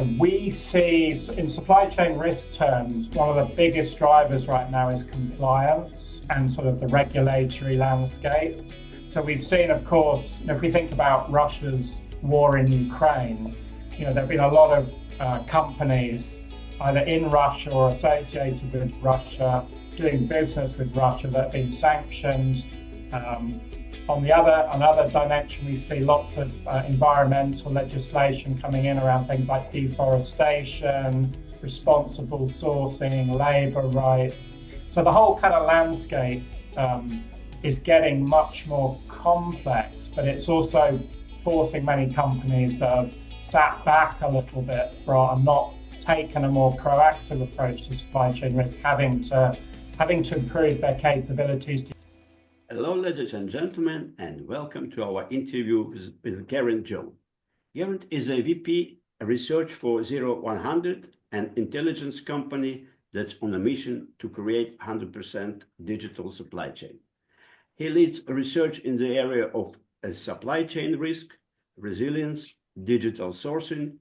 we see in supply chain risk terms, one of the biggest drivers right now is compliance and sort of the regulatory landscape. So we've seen, of course, if we think about Russia's war in Ukraine, there have been a lot of companies either in Russia or associated with Russia, doing business with Russia that have been sanctioned. On another dimension, we see lots of environmental legislation coming in around things like deforestation, responsible sourcing, labour rights. So the whole kind of landscape is getting much more complex, but it's also forcing many companies that have sat back a little bit and not taken a more proactive approach to supply chain risk, having to improve their capabilities. Hello, ladies and gentlemen, and welcome to our interview with Geraint John. Geraint is a VP Research for 0100, an intelligence company that's on a mission to create 100% digital supply chain. He leads research in the area of supply chain risk, resilience, digital sourcing,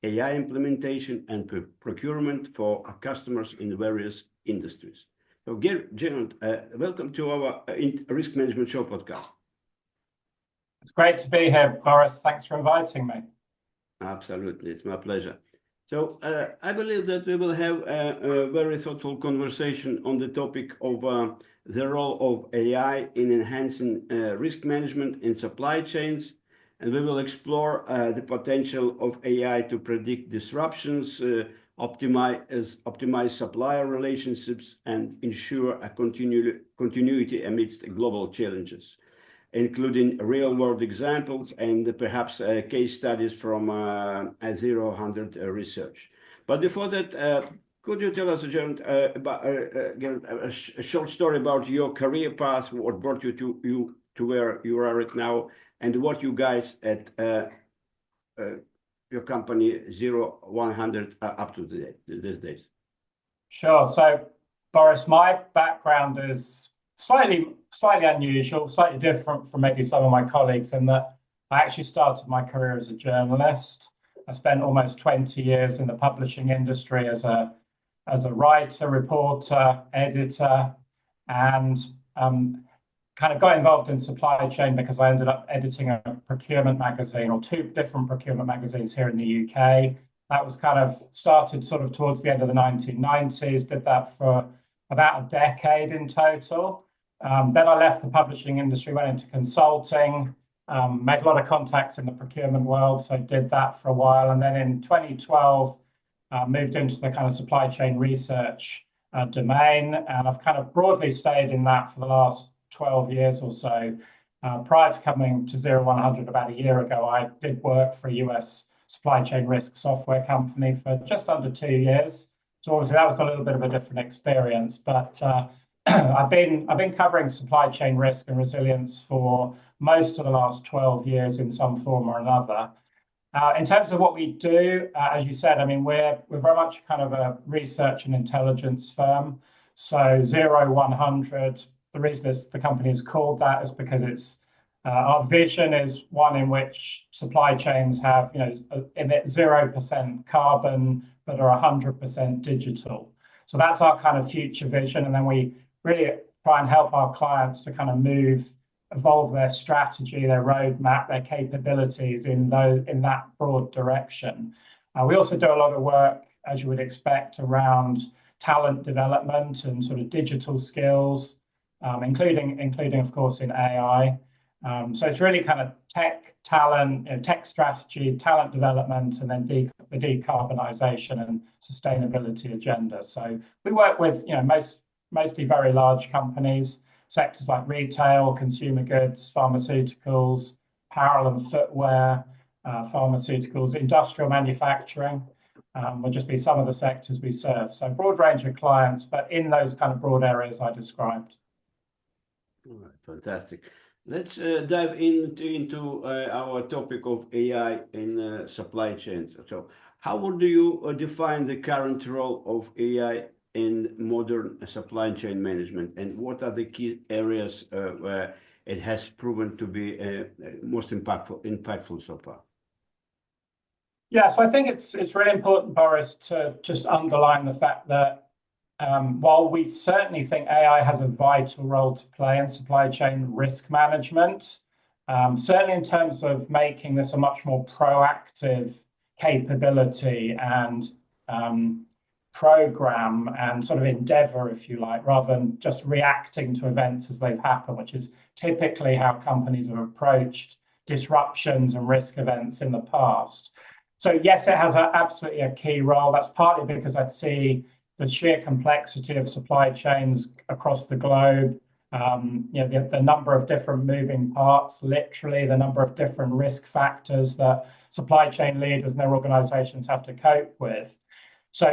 AI implementation, and procurement for our customers in various industries. So, Geraint, welcome to our Risk Management Show podcast. It's great to be here, Boris. Thanks for inviting me. Absolutely, it's my pleasure. So I believe that we will have a very thoughtful conversation on the topic of the role of AI in enhancing risk management in supply chains. And we will explore the potential of AI to predict disruptions, optimize supplier relationships, and ensure a continuity amidst global challenges, including real-world examples and perhaps case studies from 0100 research. But before that, could you tell us, Geraint, about a short story about your career path, what brought you to where you are right now, and what you guys at your company 0100 are up to these days? Sure. So, Boris, my background is slightly unusual, slightly different from maybe some of my colleagues, in that I actually started my career as a journalist. I spent almost 20 years in the publishing industry as a writer, reporter, editor, and kind of got involved in supply chain because I ended up editing a procurement magazine, or two different procurement magazines here in the UK. That was kind of started sort of towards the end of the 1990s, did that for about a decade in total. Then I left the publishing industry, went into consulting, made a lot of contacts in the procurement world, so did that for a while. And then in 2012, moved into the kind of supply chain research domain. And I've kind of broadly stayed in that for the last 12 years or so. Prior to coming to 0100 about a year ago, I did work for a US supply chain risk software company for just under 2 years. So obviously that was a little bit of a different experience, but I've been covering supply chain risk and resilience for most of the last 12 years in some form or another. In terms of what we do, as you said, I mean, we're very much kind of a research and intelligence firm. So 0100, the reason the company is called that is because it's our vision is one in which supply chains have, emit 0% carbon, but are 100% digital. So that's our kind of future vision. And then we really try and help our clients to kind of evolve their strategy, their roadmap, their capabilities in that broad direction. We also do a lot of work, as you would expect, around talent development and sort of digital skills, including of course in AI. So it's really kind of tech talent, tech strategy, talent development, and then the decarbonisation and sustainability agenda. So we work with mostly very large companies, sectors like retail, consumer goods, pharmaceuticals, apparel and footwear, pharmaceuticals, industrial manufacturing. Will just be some of the sectors we serve. So broad range of clients, but in those kind of broad areas I described. All right, fantastic. Let's dive into our topic of AI in supply chains. So how would you define the current role of AI in modern supply chain management, and what are the key areas where it has proven to be most impactful so far? Yeah, so I think it's really important, Boris, to just underline the fact that while we certainly think AI has a vital role to play in supply chain risk management, certainly in terms of making this a much more proactive capability and program and sort of endeavor, if you like, rather than just reacting to events as they've happened, which is typically how companies have approached disruptions and risk events in the past. So yes, it has absolutely a key role. That's partly because I see the sheer complexity of supply chains across the globe, the number of different moving parts, literally the number of different risk factors that supply chain leaders and their organizations have to cope with. So,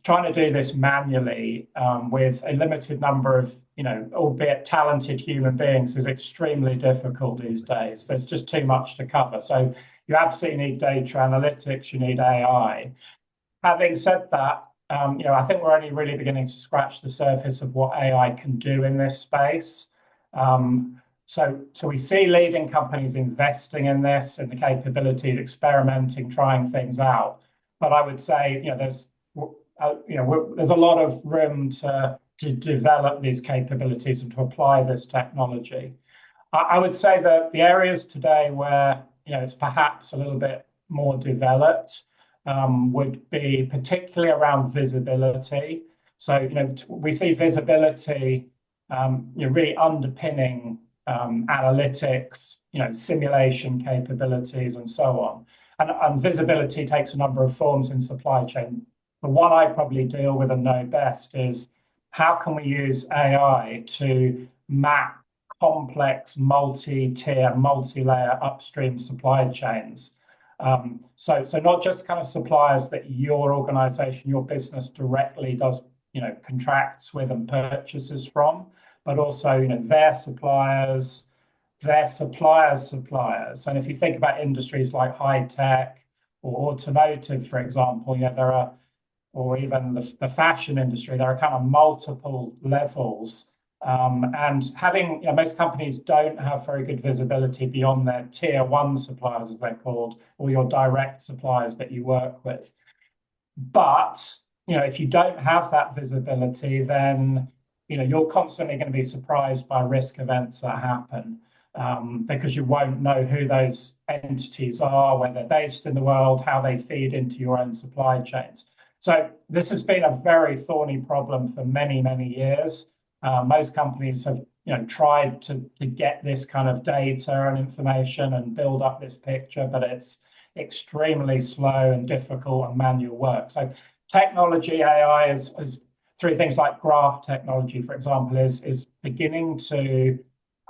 trying to do this manually with a limited number of, albeit talented human beings is extremely difficult these days. There's just too much to cover. So you absolutely need data analytics, you need AI. Having said that, I think we're only really beginning to scratch the surface of what AI can do in this space. So we see leading companies investing in this and the capabilities, experimenting, trying things out. But I would say, there's a lot of room to develop these capabilities and to apply this technology. I would say that the areas today where it's perhaps a little bit more developed would be particularly around visibility. So we see visibility really underpinning analytics, simulation capabilities, and so on. And visibility takes a number of forms in supply chain. The one I probably deal with and know best is how can we use AI to map complex multi-tier, multi-layer upstream supply chains. So not just kind of suppliers that your organization, your business directly does, contracts with and purchases from, but also, their suppliers, their suppliers' suppliers. And if you think about industries like high tech or automotive, for example, there are, or even the fashion industry, there are kind of multiple levels. And having, most companies don't have very good visibility beyond their tier one suppliers, as they're called, or your direct suppliers that you work with. But, if you don't have that visibility, then, you're constantly going to be surprised by risk events that happen. Because you won't know who those entities are, where they're based in the world, how they feed into your own supply chains. So this has been a very thorny problem for many, many years. Most companies have tried to get this kind of data and information and build up this picture, but it's extremely slow and difficult and manual work. So technology, AI is through things like graph technology, for example, is beginning to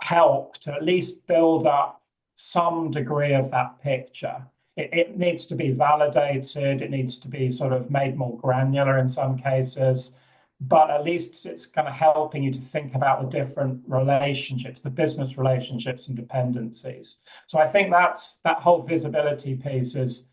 help to at least build up some degree of that picture. It needs to be validated. It needs to be sort of made more granular in some cases, but at least it's kind of helping you to think about the different relationships, the business relationships and dependencies. So I think that whole visibility piece is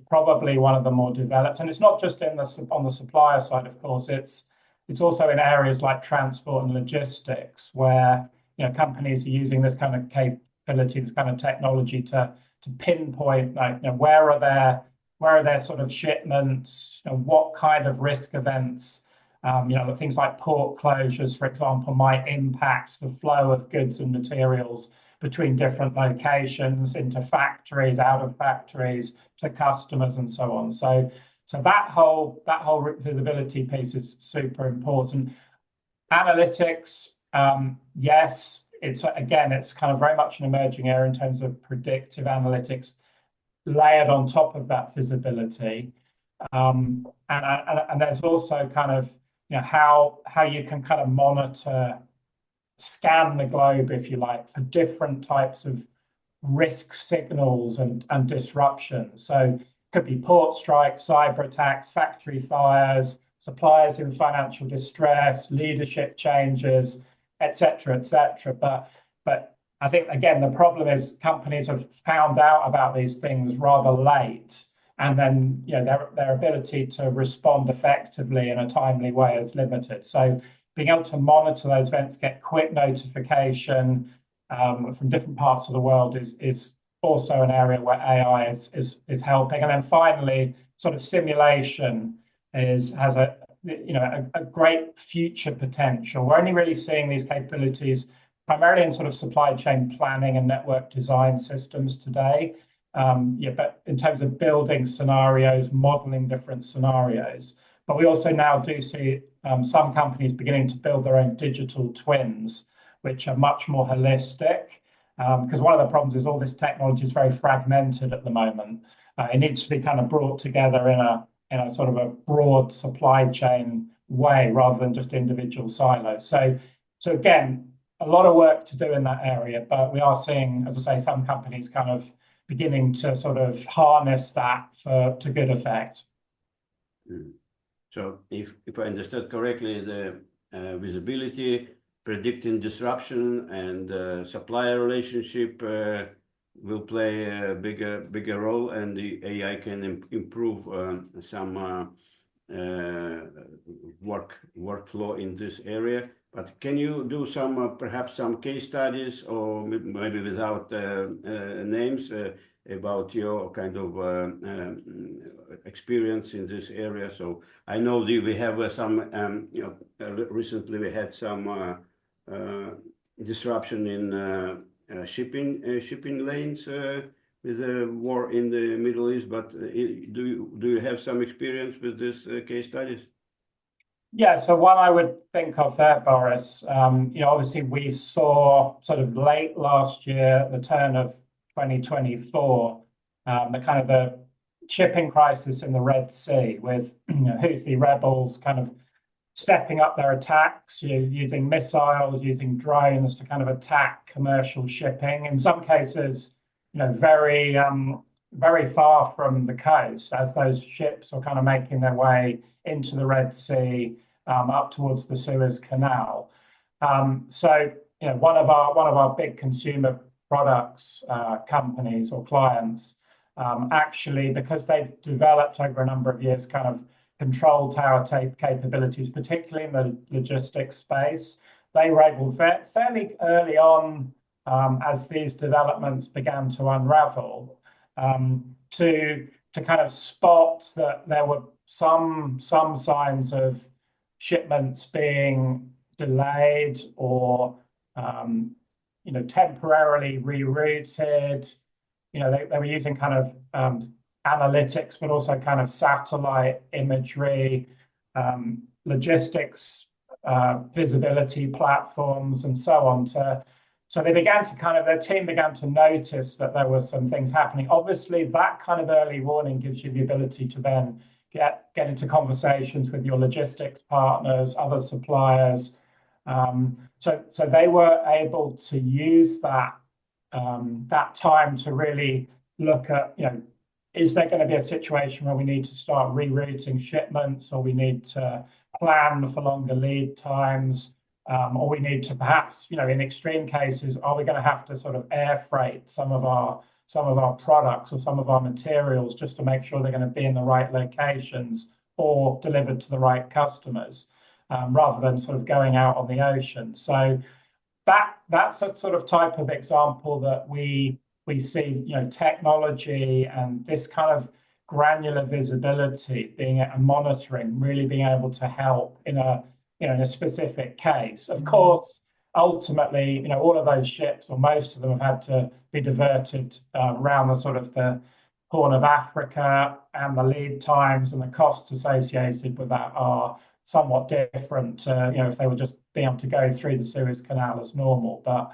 probably one of the more developed, and it's not just on the supplier side, of course. It's also in areas like transport and logistics, where companies are using this kind of capability, this kind of technology to pinpoint, like, where are their sort of shipments, what kind of risk events, things like port closures, for example, might impact the flow of goods and materials between different locations into factories, out of factories, to customers, and so on. So that whole visibility piece is super important. Analytics, yes, it's kind of very much an emerging area in terms of predictive analytics layered on top of that visibility. And there's also kind of how you can kind of monitor, scan the globe, if you like, for different types of risk signals and disruptions. So it could be port strikes, cyber attacks, factory fires, suppliers in financial distress, leadership changes, et cetera, et cetera. But I think, again, the problem is companies have found out about these things rather late, and then their ability to respond effectively in a timely way is limited. So being able to monitor those events, get quick notification from different parts of the world is also an area where AI is helping. And then finally, sort of simulation has a great future potential. We're only really seeing these capabilities primarily in sort of supply chain planning and network design systems today. But in terms of building scenarios, modeling different scenarios. But we also now do see some companies beginning to build their own digital twins, which are much more holistic. Because one of the problems is all this technology is very fragmented at the moment. It needs to be kind of brought together in a sort of a broad supply chain way rather than just individual silos. So again, a lot of work to do in that area, but we are seeing, as I say, some companies kind of beginning to sort of harness that to good effect. So if I understood correctly, the visibility, predicting disruption, and supplier relationship will play a bigger role, and the AI can improve some workflow in this area. But can you do some perhaps some case studies, or maybe without names, about your kind of experience in this area? So I know we have some recently we had some disruption in shipping lanes with the war in the Middle East. But do you have some experience with this case studies? Yeah, so one I would think of there, Boris, obviously we saw sort of late last year, the turn of 2024, the shipping crisis in the Red Sea with Houthi rebels kind of stepping up their attacks, using missiles, using drones to kind of attack commercial shipping. In some cases, very far from the coast, as those ships are kind of making their way into the Red Sea, up towards the Suez Canal. So one of our big consumer products companies or clients, actually, because they've developed over a number of years kind of control tower capabilities, particularly in the logistics space, they were able fairly early on, as these developments began to unravel, to kind of spot that there were some signs of shipments being delayed or temporarily rerouted. They were using kind of analytics, but also kind of satellite imagery, logistics, visibility platforms, and so on. So they began to their team began to notice that there were some things happening. Obviously, that kind of early warning gives you the ability to then get into conversations with your logistics partners, other suppliers. So they were able to use that time to really look at, is there going to be a situation where we need to start rerouting shipments, or we need to plan for longer lead times, or we need to perhaps, in extreme cases, are we going to have to sort of air freight some of our products or some of our materials just to make sure they're going to be in the right locations or delivered to the right customers, rather than sort of going out on the ocean. So that's a sort of type of example that we see, technology and this kind of granular visibility and monitoring really being able to help in a specific case. Of course, ultimately, all of those ships, or most of them, have had to be diverted around the sort of the Horn of Africa, and the lead times and the costs associated with that are somewhat different. If they were just being able to go through the Suez Canal as normal, but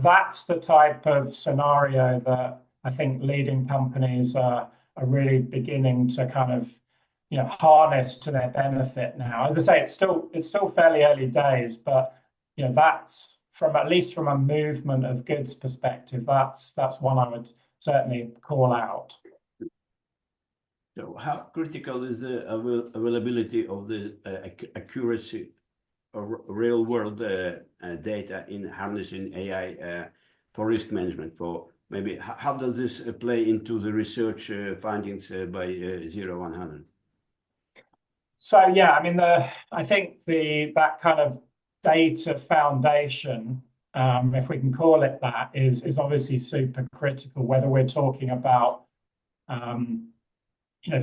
that's the type of scenario that I think leading companies are really beginning to kind of harness to their benefit now. As I say, it's still fairly early days, but that's at least from a movement of goods perspective, that's one I would certainly call out. So how critical is the availability of the accuracy of real world data in harnessing AI for risk management? For maybe how does this play into the research findings by 0100? So yeah, I mean, I think that kind of data foundation if we can call it that, is obviously super critical, whether we're talking about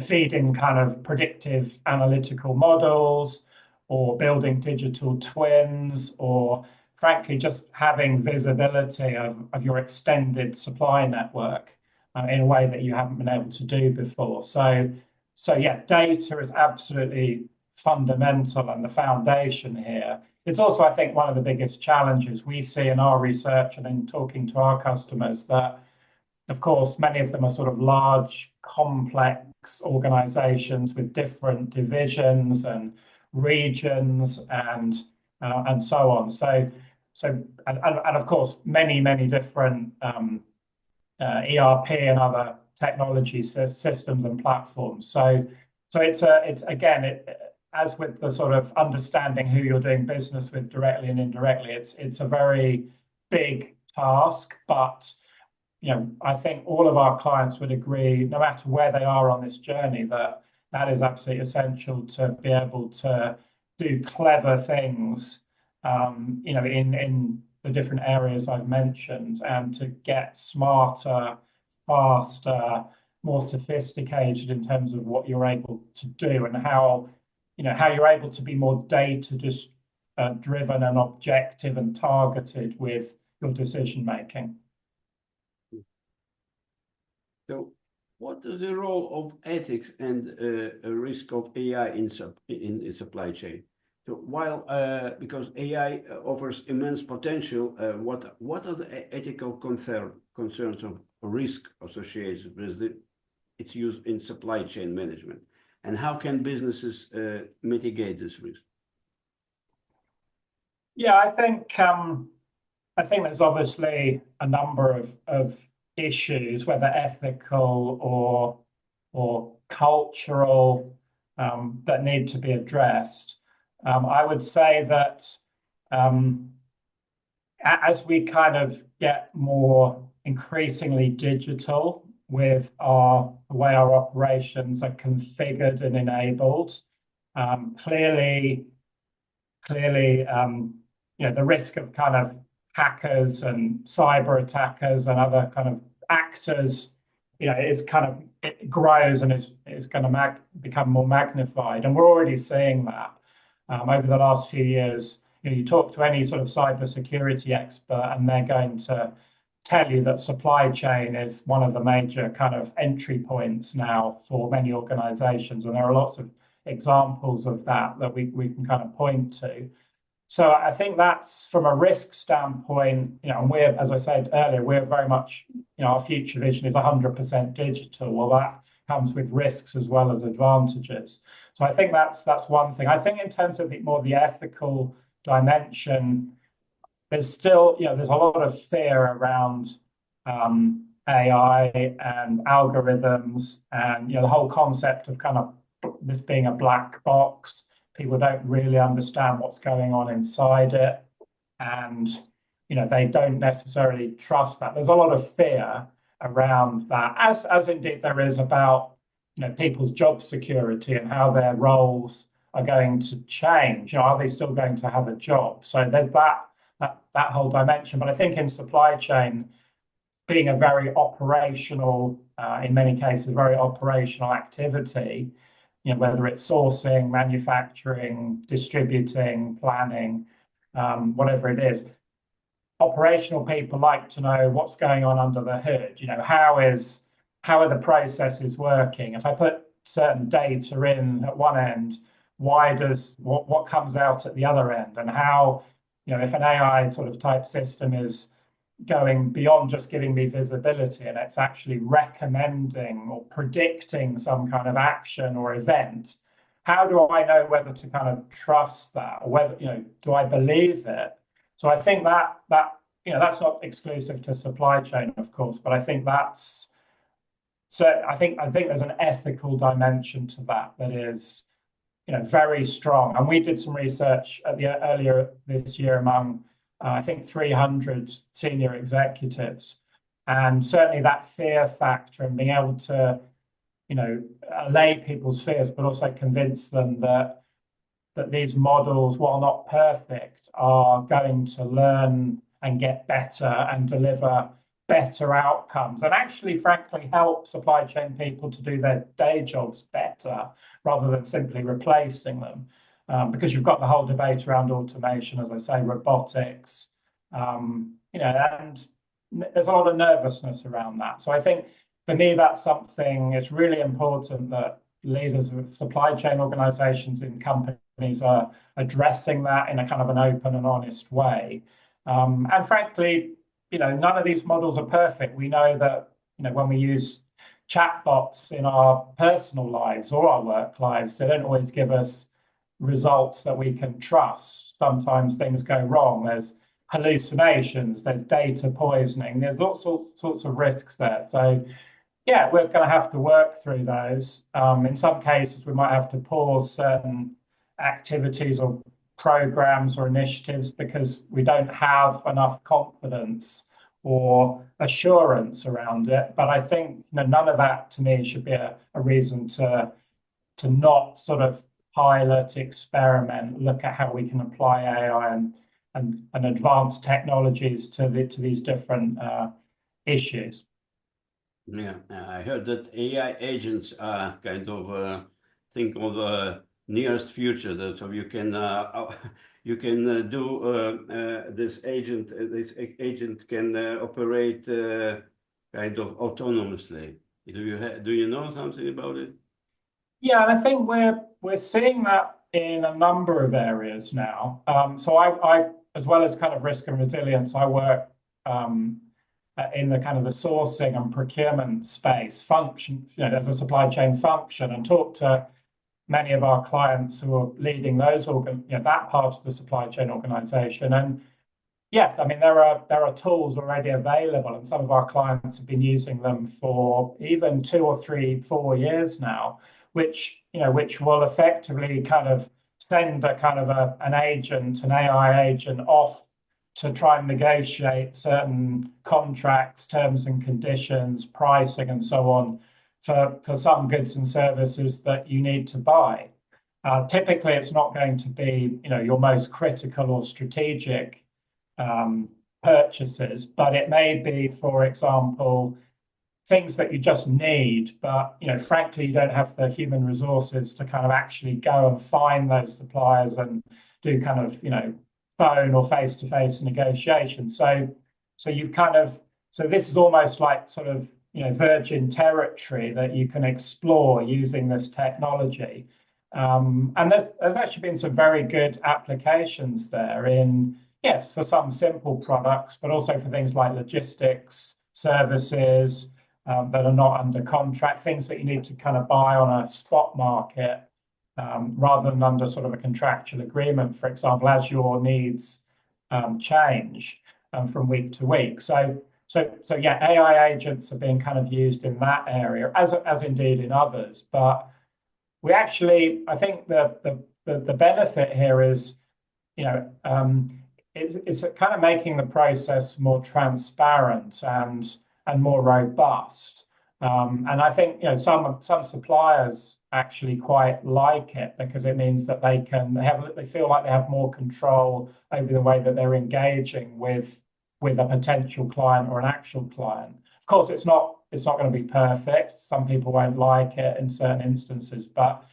feeding kind of predictive analytical models or building digital twins, or frankly, just having visibility of your extended supply network in a way that you haven't been able to do before. So yeah, data is absolutely fundamental and the foundation here. It's also, I think, one of the biggest challenges we see in our research and in talking to our customers that, of course, many of them are sort of large, complex organizations with different divisions and regions and so on. And of course, many different ERP and other technology systems and platforms. So it's again, as with the sort of understanding who you're doing business with directly and indirectly, it's a very big task, but I think all of our clients would agree, no matter where they are on this journey, that is absolutely essential to be able to do clever things, in the different areas I've mentioned, and to get smarter, faster, more sophisticated in terms of what you're able to do and how you're able to be more data driven and objective and targeted with your decision making. So, what is the role of ethics and risk of AI in supply chain? So, while because AI offers immense potential, what are the ethical concerns of risk associated with its use in supply chain management, and how can businesses mitigate this risk? Yeah, I think there's obviously a number of issues, whether ethical or cultural, that need to be addressed. I would say that as we kind of get more increasingly digital with the way our operations are configured and enabled, clearly, the risk of kind of hackers and cyber attackers and other kind of actors, it grows and is going to become more magnified. And we're already seeing that over the last few years. You talk to any sort of cybersecurity expert, and they're going to tell you that supply chain is one of the major kind of entry points now for many organizations. And there are lots of examples of that we can kind of point to. So I think that's from a risk standpoint, and we're, as I said earlier, we're very much, our future vision is 100% digital. Well, that comes with risks as well as advantages. So I think that's one thing. I think in terms of the ethical dimension, there's still, there's a lot of fear around AI and algorithms, and the whole concept of kind of this being a black box. People don't really understand what's going on inside it, and they don't necessarily trust that. There's a lot of fear around that, as indeed there is about people's job security and how their roles are going to change. Are they still going to have a job? So there's that whole dimension. But I think in supply chain, being a very operational, in many cases, very operational activity, whether it's sourcing, manufacturing, distributing, planning, whatever it is, operational people like to know what's going on under the hood. How are the processes working? If I put certain data in at one end, what comes out at the other end? And how, if an AI sort of type system is going beyond just giving me visibility and it's actually recommending or predicting some kind of action or event, how do I know whether to kind of trust that, or whether, do I believe it? So I think that that's not exclusive to supply chain, of course, but I think I think there's an ethical dimension to that is very strong. And we did some research earlier this year among I think 300 senior executives, and certainly that fear factor and being able to allay people's fears, but also convince them that these models, while not perfect, are going to learn and get better and deliver better outcomes, and actually, frankly, help supply chain people to do their day jobs better rather than simply replacing them. Because you've got the whole debate around automation, as I say, robotics, and there's a lot of nervousness around that. So I think for me, that's something it's really important that leaders of supply chain organizations in companies are addressing that in a kind of an open and honest way. And frankly, none of these models are perfect. We know that, when we use chatbots in our personal lives or our work lives, they don't always give us results that we can trust. Sometimes things go wrong. There's hallucinations, there's data poisoning, there's all sorts of risks there. So yeah, we're going to have to work through those. In some cases, we might have to pause certain activities or programs or initiatives because we don't have enough confidence or assurance around it. But I think none of that to me should be a reason to not sort of pilot, experiment, look at how we can apply AI and advanced technologies to these different issues. Yeah, I heard that AI agents are kind of think of nearest future. That so you can do this agent can operate kind of autonomously. Do you know something about it? Yeah, and I think we're seeing that in a number of areas now. So I as well as kind of risk and resilience, I work in the kind of the sourcing and procurement space function, as a supply chain function, and talk to many of our clients who are leading those that part of the supply chain organization. And yes, I mean there are tools already available, and some of our clients have been using them for even 2 or 3, 4 years now, which will effectively kind of send a kind of an AI agent off to try and negotiate certain contracts, terms and conditions, pricing, and so on for some goods and services that you need to buy. Typically, it's not going to be your most critical or strategic purchases, but it may be, for example, things that you just need, but frankly, you don't have the human resources to kind of actually go and find those suppliers and do kind of phone or face-to-face negotiation. So you've kind of this is almost like sort of virgin territory that you can explore using this technology. And there's actually been some very good applications there yes, for some simple products, but also for things like logistics, services that are not under contract, things that you need to kind of buy on a spot market rather than under sort of a contractual agreement, for example, as your needs change from week to week. So yeah, AI agents are being kind of used in that area, as indeed in others. But we actually, I think the benefit here is, it's kind of making the process more transparent and more robust. And I think some suppliers actually quite like it because it means that they feel like they have more control over the way that they're engaging with a potential client or an actual client. Of course, it's not going to be perfect. Some people won't like it in certain instances, but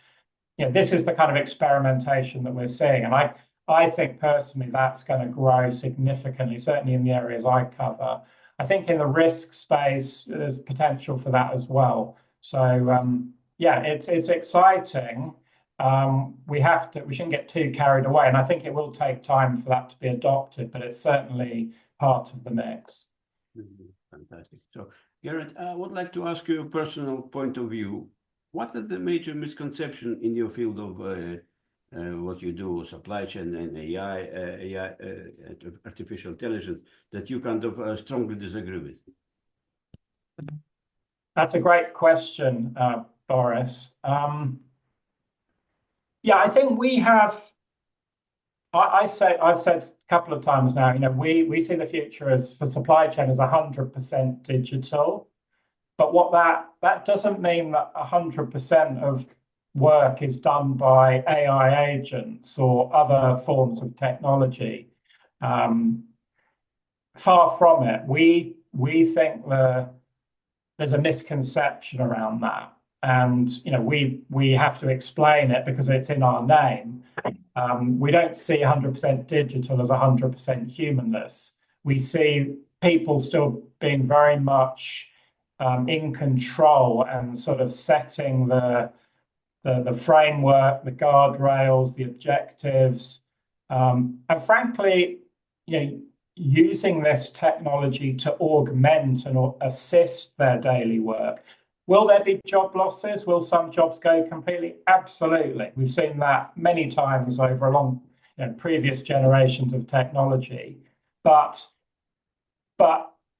this is the kind of experimentation that we're seeing, and I think personally that's going to grow significantly, certainly in the areas I cover. I think in the risk space, there's potential for that as well. So yeah, it's exciting. We shouldn't get too carried away, and I think it will take time for that to be adopted, but it's certainly part of the mix. Fantastic. So, Geraint, I would like to ask you a personal point of view. What are the major misconceptions in your field of what you do, supply chain and AI, artificial intelligence, that you kind of strongly disagree with? That's a great question, Boris. Yeah, I think we have. I've said a couple of times now. We see the future as for supply chain as 100% digital, but what that doesn't mean that 100% of work is done by AI agents or other forms of technology. Far from it. We think there's a misconception around that, and we have to explain it because it's in our name. We don't see 100% digital as 100% humanless. We see people still being very much in control and sort of setting the framework, the guardrails, the objectives, and frankly, using this technology to augment and assist their daily work. Will there be job losses? Will some jobs go completely? Absolutely. We've seen that many times over previous generations of technology. But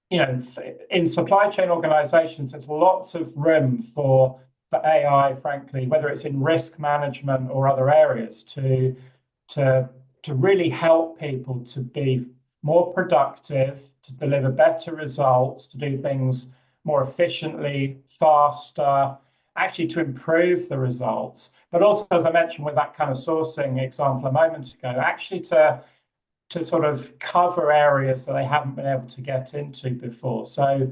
in supply chain organizations, there's lots of room for AI, frankly, whether it's in risk management or other areas, to really help people to be more productive, to deliver better results, to do things more efficiently, faster, actually to improve the results. But also, as I mentioned with that kind of sourcing example a moment ago, actually to sort of cover areas that they haven't been able to get into before. So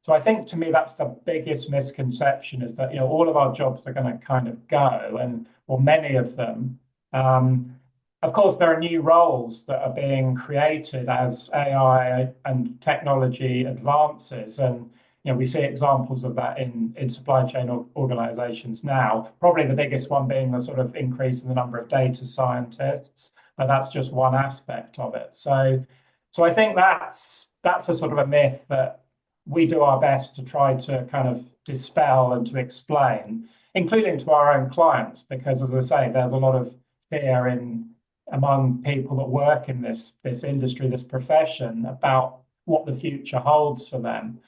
I think, to me, that's the biggest misconception, is that all of our jobs are going to kind of go, or many of them. Of course, there are new roles that are being created as AI and technology advances, and we see examples of that in supply chain organizations now. Probably the biggest one being the sort of increase in the number of data scientists, but that's just one aspect of it. So I think that's a sort of a myth that we do our best to try to kind of dispel and to explain, including to our own clients, because, as I say, there's a lot of fear among people that work in this industry, this profession, about what the future holds for them.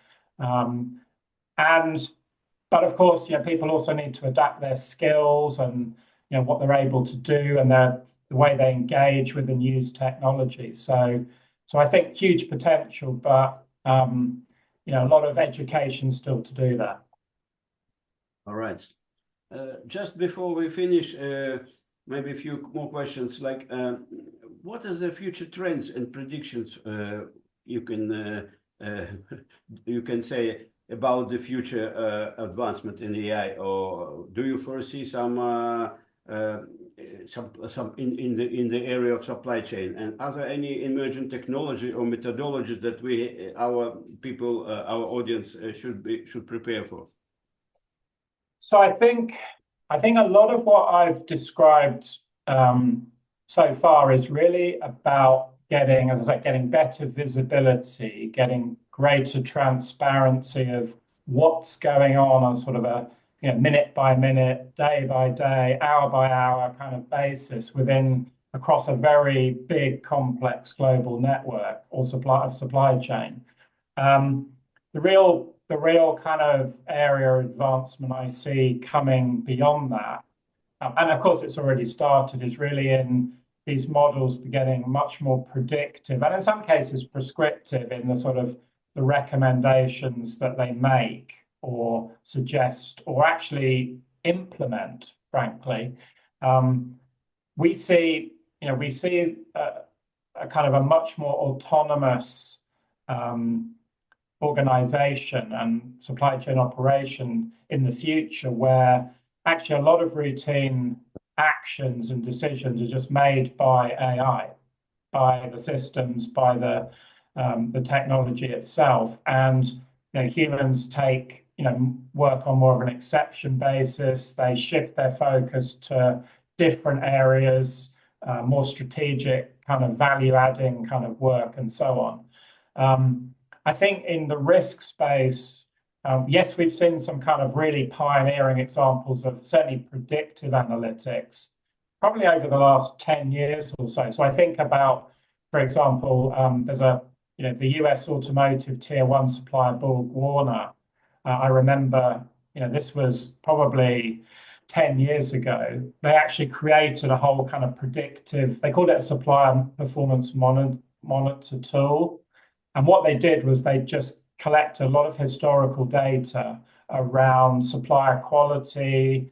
But of course, people also need to adapt their skills and what they're able to do, and the way they engage with the news technology. So I think huge potential, but a lot of education still to do that. All right. Just before we finish, maybe a few more questions. Like, what are the future trends and predictions you can say about the future advancement in AI, or do you foresee some in the area of supply chain? And are there any emerging technology or methodologies that our audience should prepare for? So I think a lot of what I've described so far is really about getting, as I say, getting better visibility, getting greater transparency of what's going on sort of a minute by minute, day by day, hour by hour kind of basis across a very big, complex global network or supply chain. The real kind of area of advancement I see coming beyond that, and of course it's already started, is really in these models getting much more predictive and in some cases prescriptive in the sort of the recommendations that they make or suggest or actually implement, frankly. We see a kind of a much more autonomous organization and supply chain operation in the future, where actually a lot of routine actions and decisions are just made by AI, by the systems, by the technology itself, and humans work on more of an exception basis. They shift their focus to different areas, more strategic kind of value-adding kind of work, and so on. I think in the risk space, yes, we've seen some kind of really pioneering examples of certainly predictive analytics, probably over the last 10 years or so. So I think about, for example, there's the US automotive tier one supplier, BorgWarner. I remember, this was probably 10 years ago. They actually created a whole kind of predictive, they called it a supplier performance monitor tool. And what they did was they just collect a lot of historical data around supplier quality,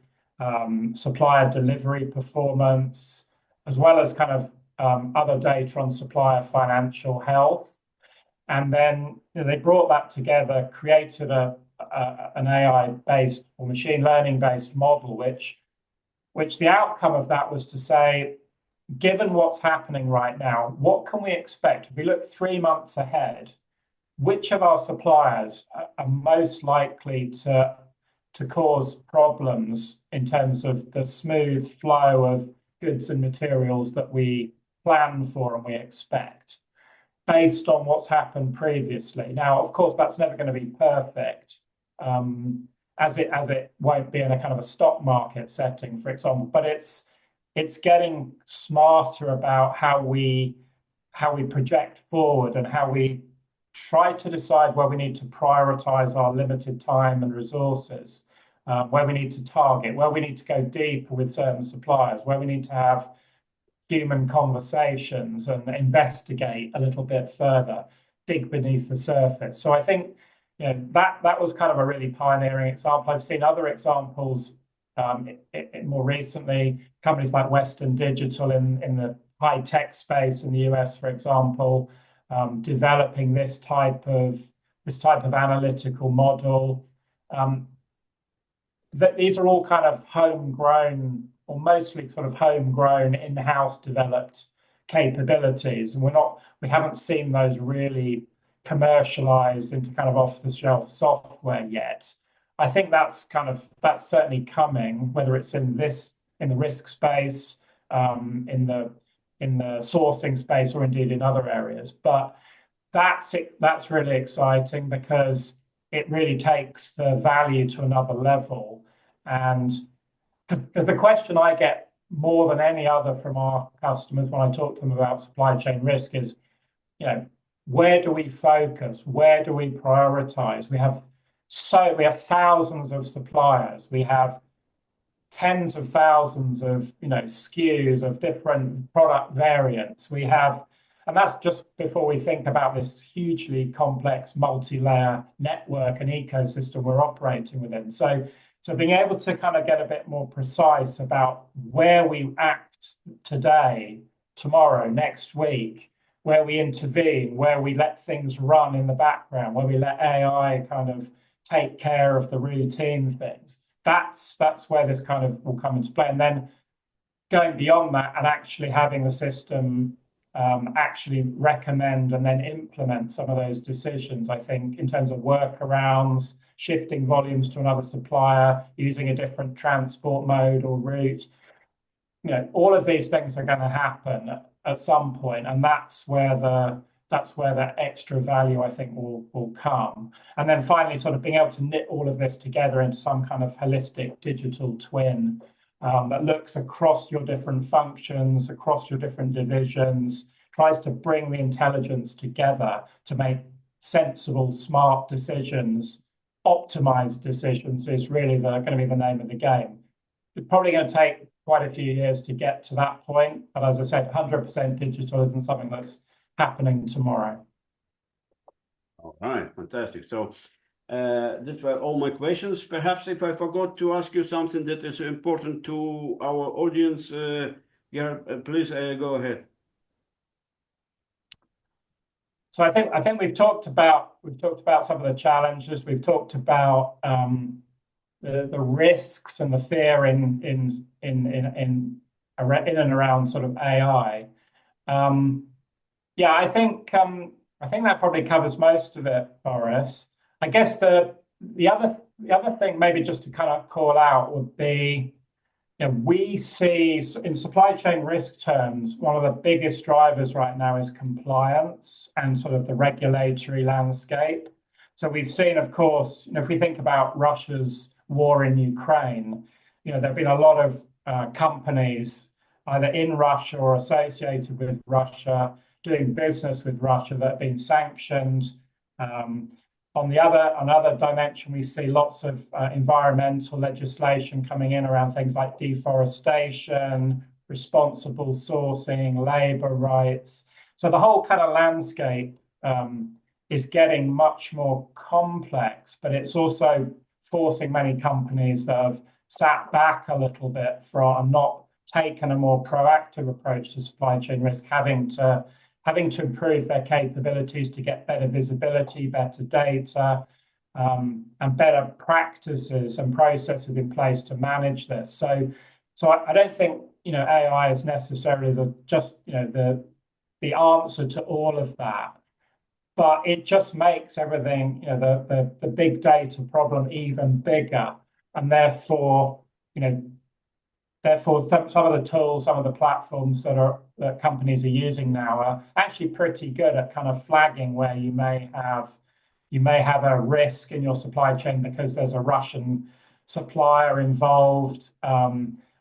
supplier delivery performance, as well as kind of other data on supplier financial health. And then they brought that together, created an AI-based or machine learning-based model, which the outcome of that was to say, given what's happening right now, what can we expect? If we look 3 months ahead, which of our suppliers are most likely to cause problems in terms of the smooth flow of goods and materials that we plan for and we expect, based on what's happened previously. Now, of course, that's never going to be perfect, as it won't be in a kind of a stock market setting, for example. But it's getting smarter about how we project forward and how we try to decide where we need to prioritize our limited time and resources, where we need to target, where we need to go deeper with certain suppliers, where we need to have human conversations and investigate a little bit further, dig beneath the surface. So I think that was kind of a really pioneering example. I've seen other examples more recently, companies like Western Digital in the high tech space in the US, for example, developing this type of analytical model. That these are all kind of homegrown, or mostly sort of homegrown, in-house developed capabilities, and we haven't seen those really commercialized into kind of off-the-shelf software yet. I think that's certainly coming, whether it's in the risk space, in the sourcing space, or indeed in other areas. But that's really exciting because it really takes the value to another level. And because the question I get more than any other from our customers when I talk to them about supply chain risk is, where do we focus? Where do we prioritize? We have thousands of suppliers. We have tens of thousands of SKUs of different product variants. And that's just before we think about this hugely complex multi-layer network and ecosystem we're operating within. So being able to kind of get a bit more precise about where we act today, tomorrow, next week, where we intervene, where we let things run in the background, where we let AI kind of take care of the routine things. That's where this kind of will come into play. And then going beyond that and actually having the system actually recommend and then implement some of those decisions, I think, in terms of workarounds, shifting volumes to another supplier, using a different transport mode or route. All of these things are going to happen at some point, and that's where that extra value, I think, will come. And then finally, sort of being able to knit all of this together into some kind of holistic digital twin that looks across your different functions, across your different divisions, tries to bring the intelligence together to make sensible, smart decisions, optimized decisions is really going to be the name of the game. It's probably going to take quite a few years to get to that point. But as I said, 100% digital isn't something that's happening tomorrow. All right, fantastic. So these were all my questions. Perhaps if I forgot to ask you something that is important to our audience, please go ahead. So I think we've talked about some of the challenges. We've talked about the risks and the fear in and around sort of AI. Yeah, I think that probably covers most of it, Boris. I guess the other thing, maybe just to kind of call out, would be, we see in supply chain risk terms, one of the biggest drivers right now is compliance and sort of the regulatory landscape. So we've seen, of course, if we think about Russia's war in Ukraine, there have been a lot of companies either in Russia or associated with Russia doing business with Russia that have been sanctioned. On another dimension, we see lots of environmental legislation coming in around things like deforestation, responsible sourcing, labor rights. So the whole kind of landscape is getting much more complex, but it's also forcing many companies that have sat back a little bit from not taken a more proactive approach to supply chain risk, having to having to improve their capabilities to get better visibility, better data, and better practices and processes in place to manage this. So I don't think AI is necessarily the answer to all of that, but it just makes everything, the big data problem even bigger, and therefore some of the tools, some of the platforms that companies are using now are actually pretty good at kind of flagging where you may have a risk in your supply chain because there's a Russian supplier involved,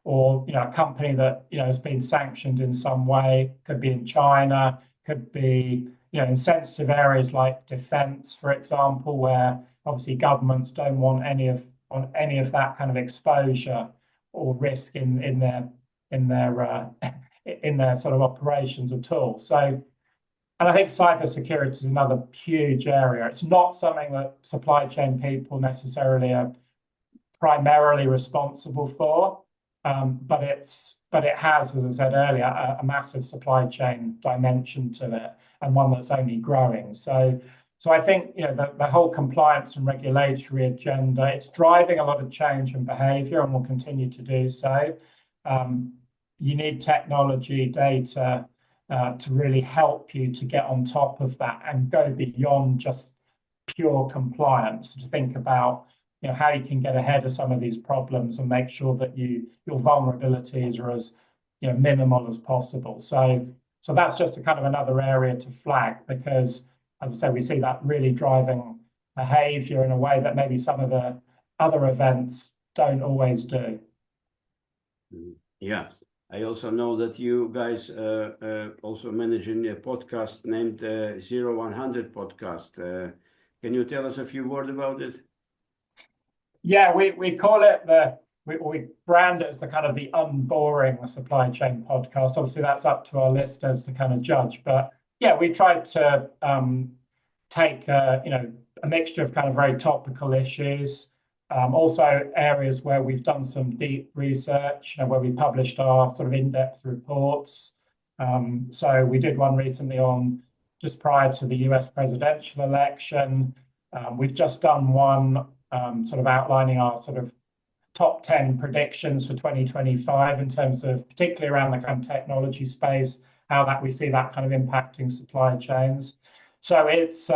or a company that has been sanctioned in some way. Could be in China, could be in sensitive areas like defense, for example, where obviously governments don't want any of that kind of exposure or risk in their sort of operations at all. So, and I think cybersecurity is another huge area. It's not something that supply chain people necessarily are primarily responsible for, but it has, as I said earlier, a massive supply chain dimension to it, and one that's only growing. So I think the whole compliance and regulatory agenda, it's driving a lot of change and behaviour, and will continue to do so. You need technology, data, to really help you to get on top of that and go beyond just pure compliance, to think about how you can get ahead of some of these problems and make sure that your vulnerabilities are as minimal as possible. So that's just a kind of another area to flag, because, as I said, we see that really driving behaviour in a way that maybe some of the other events don't always do. Yeah. I also know that you guys also managing a podcast named 0100 podcast. Can you tell us a few words about it? Yeah, we call it we brand it as the kind of the unboring supply chain podcast. Obviously, that's up to our listeners to kind of judge. But yeah, we tried to take a mixture of kind of very topical issues, also areas where we've done some deep research, where we published our sort of in-depth reports. So we did one recently on just prior to the US presidential election. We've just done one sort of outlining our sort of top 10 predictions for 2025 in terms of particularly around the kind of technology space, how we see that kind of impacting supply chains. So it's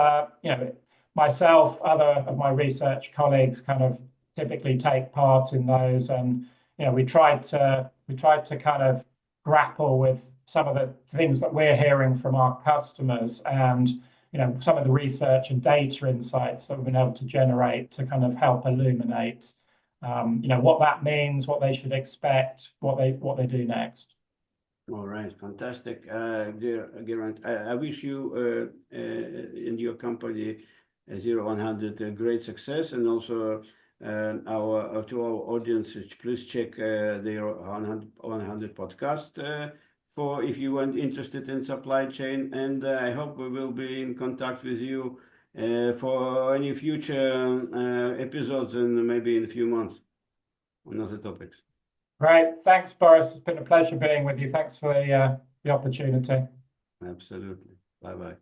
myself, other of my research colleagues kind of typically take part in those, and we tried to kind of grapple with some of the things that we're hearing from our customers, and some of the research and data insights that we've been able to generate to kind of help illuminate what that means, what they should expect, what they do next. All right, fantastic. Geraint, I wish you and your company 0100 great success, and also to our audience, please check the 100 podcast for if you weren't interested in supply chain, and I hope we will be in contact with you for any future episodes, and maybe in a few months on other topics. Great. Thanks, Boris. It's been a pleasure being with you. Thanks for the opportunity. Absolutely. Bye-bye.